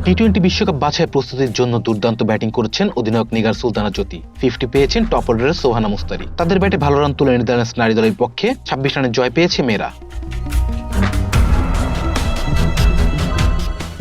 টি-20 বিশ্বকাপ বাছাই প্রস্তুতির জন্য দুর্দান্ত ব্যাটিং করেছেন অধিনায়ক নিগার সুলতানা জ্যোতি। 50 পেয়েছেন টপ অর্ডারের সোহানা মুস্তারি। তাদের ব্যাটে ভালো রান তুলে নেদারল্যান্ডস নারী দলের পক্ষে 26 রানের জয় পেয়েছে মেয়েরা।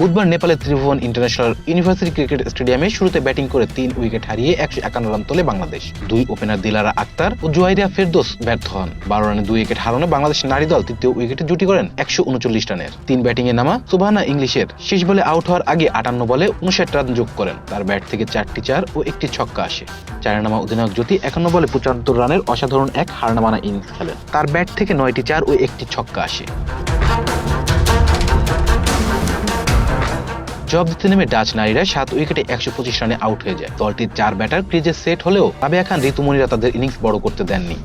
বুধবার নেপালের ত্রিভুবন ইন্টারন্যাশনাল ইউনিভার্সিটি ক্রিকেট স্টেডিয়ামে শুরুতে ব্যাটিং করে 3 উইকেট হারিয়ে 151 রান তোলে বাংলাদেশ। দুই ওপেনার দিলারা আক্তার ও জুয়াইরিয়া ফেরদৌস ব্যর্থ হন। 12 রানে 2 উইকেট হারানো বাংলাদেশ নারী দল তৃতীয় উইকেটে জুটি করেন 139 রানের। 3 ব্যাটিংয়ে নামা সুবহানা ইংলিশের শেষ বলে আউট হওয়ার আগে 58 বলে 59 রান যোগ করেন। তার ব্যাট থেকে 4টি 4 ও 1টি ছক্কা আসে। চারে নামা অধিনায়ক জ্যোতি 51 বলে 75 রানের অসাধারণ এক হারনামানা ইনিংস খেলেন। তার ব্যাট থেকে 9টি 4 ও 1টি ছক্কা আসে। জবাব দিতে নেমে ডাচ নারীরা 7 উইকেটে 125 রানে আউট হয়ে যায়। দলটির 4 ব্যাটার ক্রিজে সেট হলেও রাবেয়া খান, ঋতুমণিরা তাদের ইনিংস বড় করতে দেননি।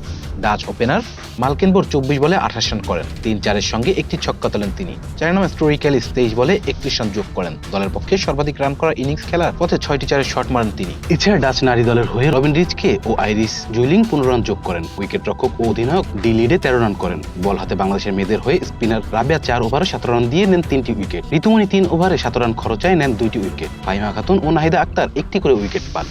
ডাচ ওপেনার মালকেনবোর 24 বলে 28 রান করেন। 3-4-এর সঙ্গে একটি ছক্কা তোলেন তিনি। চারে নামে স্টোরি ক্যালিস 23 বলে 31 রান যোগ করেন। দলের পক্ষে সর্বাধিক রান করা ইনিংস খেলার পথে 6টি 4-এর শট মারেন তিনি। এছাড়া ডাচ নারী দলের হয়ে রবিন রিজকে ও আইরিস জুইলিং 15 রান যোগ করেন। উইকেট রক্ষক ও অধিনায়ক ডি লিডে 13 রান করেন। বল হাতে বাংলাদেশের মেয়েদের হয়ে স্পিনার রাবেয়া 4 ওভারে 17 রান দিয়ে নেন 3টি উইকেট। ঋতুমণি 3 ওভারে 7 রান খরচায় নেন 2টি উইকেট। ফাহিমা খাতুন ও নাহিদা আক্তার 1টি করে উইকেট পান।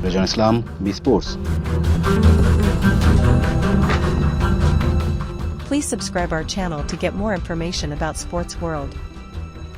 Rezon Islam, B sports. Please subscribe our channel to get more information about Sports World.